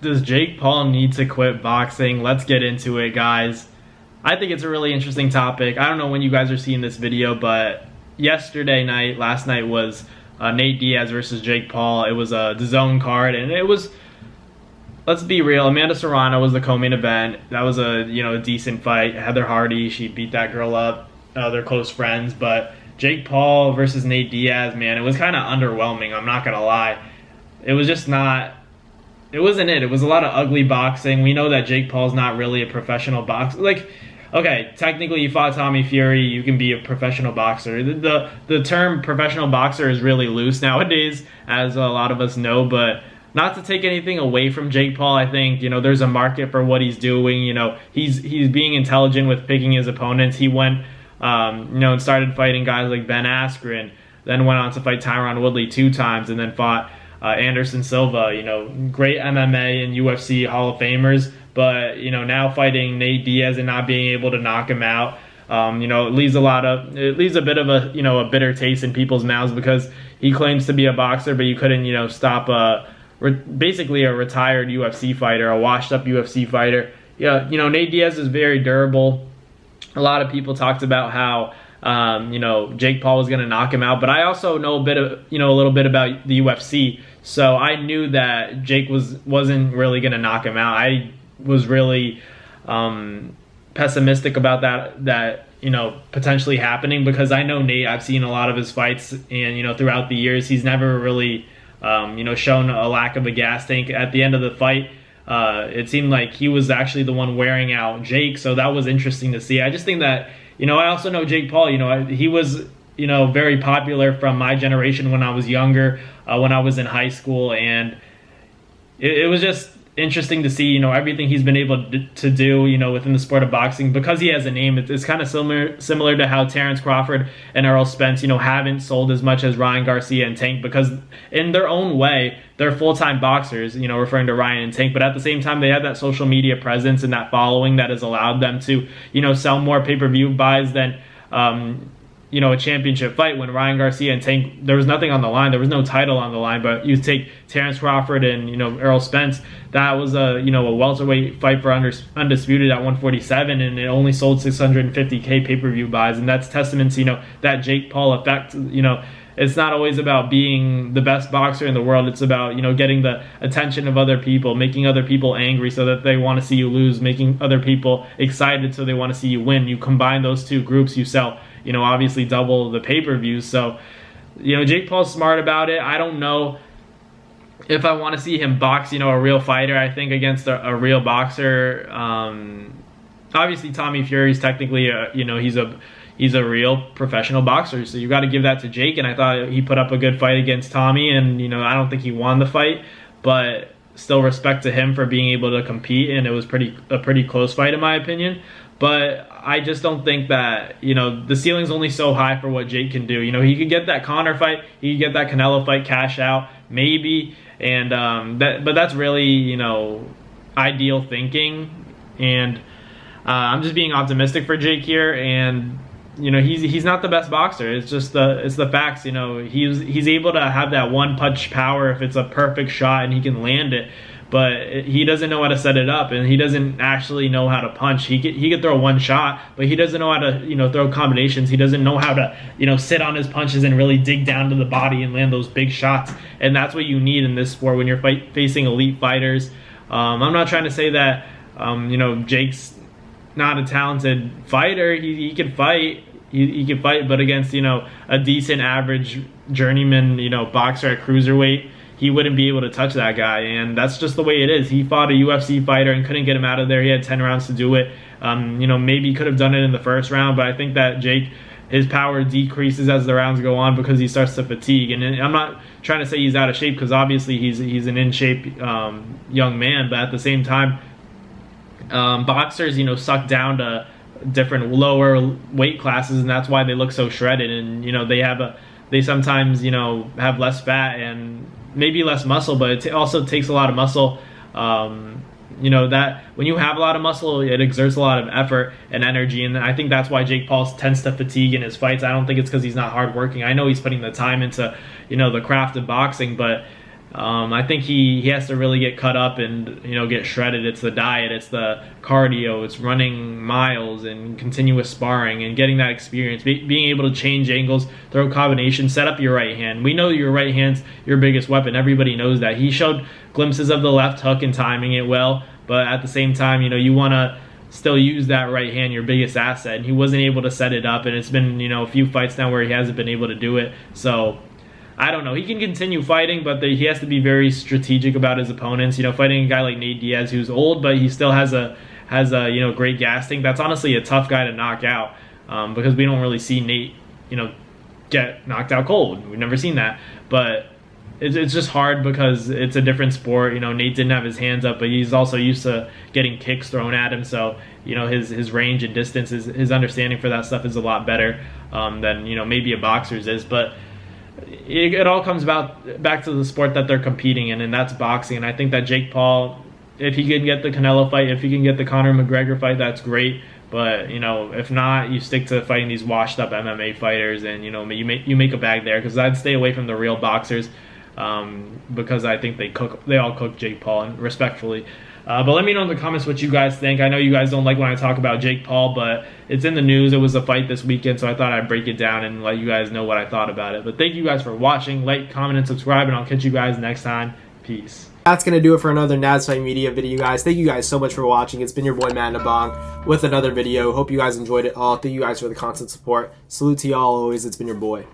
Does Jake Paul need to quit boxing? Let's get into it, guys. I think it's a really interesting topic. I don't know when you guys are seeing this video, but last night was Nate Diaz versus Jake Paul. It was a DAZN card, and it was, let's be real, Amanda Serrano was the co-main event. That was a decent fight. Heather Hardy, she beat that girl up. They're close friends, but Jake Paul versus Nate Diaz, man, it was kind of underwhelming. I'm not gonna lie. It was just not. It wasn't it. It was a lot of ugly boxing. We know that Jake Paul's not really a professional boxer. Like, okay, technically you fought Tommy Fury, you can be a professional boxer. The term professional boxer is really loose nowadays, as a lot of us know, but not to take anything away from Jake Paul. I think, there's a market for what he's doing. He's being intelligent with picking his opponents. He went, and started fighting guys like Ben Askren, then went on to fight Tyron Woodley 2 times, and then fought Anderson Silva, great MMA and UFC Hall of Famers, but now fighting Nate Diaz and not being able to knock him out, it leaves a bit of a bitter taste in people's mouths, because he claims to be a boxer, but you couldn't stop basically a retired UFC fighter, a washed up UFC fighter. Yeah, Nate Diaz is very durable. A lot of people talked about how Jake Paul was going to knock him out, but I also know a little bit about the UFC, so I knew that Jake wasn't really going to knock him out. I was really pessimistic about that potentially happening, because I know Nate. I've seen a lot of his fights, and throughout the years, he's never really shown a lack of a gas tank. At the end of the fight, it seemed like he was actually the one wearing out Jake, so that was interesting to see. I just think that, I also know Jake Paul, he was, very popular from my generation when I was younger, when I was in high school, and it was just interesting to see, everything he's been able to do, within the sport of boxing, because he has a name. It's kind of similar to how Terrence Crawford and Errol Spence, haven't sold as much as Ryan Garcia and Tank, because in their own way, they're full-time boxers, referring to Ryan and Tank, but at the same time, they have that social media presence and that following that has allowed them to, sell more pay-per-view buys than, a championship fight. When Ryan Garcia and Tank, there was nothing on the line, there was no title on the line, but you take Terrence Crawford and Errol Spence, that was a welterweight fight for undisputed at 147, and it only sold 650K pay-per-view buys, and that's testament to that Jake Paul effect. It's not always about being the best boxer in the world. It's about getting the attention of other people, making other people angry so that they want to see you lose, making other people excited so they want to see you win. You combine those two groups, you sell obviously double the pay-per-views. So, Jake Paul's smart about it. I don't know if I want to see him box, a real fighter, I think, against a real boxer. Obviously, Tommy Fury's technically, he's a real professional boxer, so you got to give that to Jake, and I thought he put up a good fight against Tommy, and, I don't think he won the fight, but still respect to him for being able to compete, and it was a pretty close fight in my opinion. But I just don't think that, the ceiling's only so high for what Jake can do. He could get that Conor fight, he could get that Canelo fight, cash out, maybe, and but that's really, ideal thinking, and I'm just being optimistic for Jake here, and he's not the best boxer. It's just the facts. He's able to have that one punch power if it's a perfect shot and he can land it, but he doesn't know how to set it up, and he doesn't actually know how to punch. He could throw one shot, but he doesn't know how to throw combinations. He doesn't know how to sit on his punches and really dig down to the body and land those big shots. And that's what you need in this sport when you're facing elite fighters. I'm not trying to say that Jake's not a talented fighter. He can fight. He can fight, but against a decent average journeyman boxer at cruiserweight, he wouldn't be able to touch that guy, and that's just the way it is. He fought a UFC fighter and couldn't get him out of there. He had 10 rounds to do it. Maybe he could have done it in the first round, but I think that Jake, his power decreases as the rounds go on because he starts to fatigue. And I'm not trying to say he's out of shape, because obviously he's an in shape young man, but at the same time, boxers suck down to different lower weight classes, and that's why they look so shredded, and they sometimes have less fat and maybe less muscle, but it also takes a lot of muscle. That when you have a lot of muscle, it exerts a lot of effort and energy, and I think that's why Jake Paul tends to fatigue in his fights. I don't think it's because he's not hardworking. I know he's putting the time into the craft of boxing, but I think he has to really get cut up and, you know, get shredded. It's the diet, it's the cardio, it's running miles and continuous sparring and getting that experience, being able to change angles, throw combinations, set up your right hand. We know your right hand's your biggest weapon. Everybody knows that. He showed glimpses of the left hook and timing it well, but at the same time, you know, you want to still use that right hand, your biggest asset, and he wasn't able to set it up, and it's been, you know, a few fights now where he hasn't been able to do it. So I don't know. He can continue fighting, but he has to be very strategic about his opponents. You know, fighting a guy like Nate Diaz, who's old, but he still has a you know, great gas tank. That's honestly a tough guy to knock out, because we don't really see Nate, you know, get knocked out cold. We've never seen that, but it's just hard because it's a different sport. You know, Nate didn't have his hands up, but he's also used to getting kicks thrown at him. So, you know, his range and distance, his understanding for that stuff is a lot better than, you know, maybe a boxer's is. But it all comes back to the sport that they're competing in, and that's boxing. And I think that Jake Paul, if he can get the Canelo fight, if he can get the Conor McGregor fight, that's great. But, you know, if not, you stick to fighting these washed up MMA fighters, and, you know, you make a bag there, because I'd stay away from the real boxers. Because I think they all cook Jake Paul, and respectfully. But let me know in the comments what you guys think. I know you guys don't like when I talk about Jake Paul, but it's in the news. It was a fight this weekend, so I thought I'd break it down and let you guys know what I thought about it. But thank you guys for watching. Like, comment, and subscribe, and I'll catch you guys next time. Peace. That's going to do it for another Naz Fight Media video, guys. Thank you guys so much for watching. It's been your boy, Matt Nabong, with another video. Hope you guys enjoyed it all. Thank you guys for the constant support. Salute to y'all always. It's been your boy.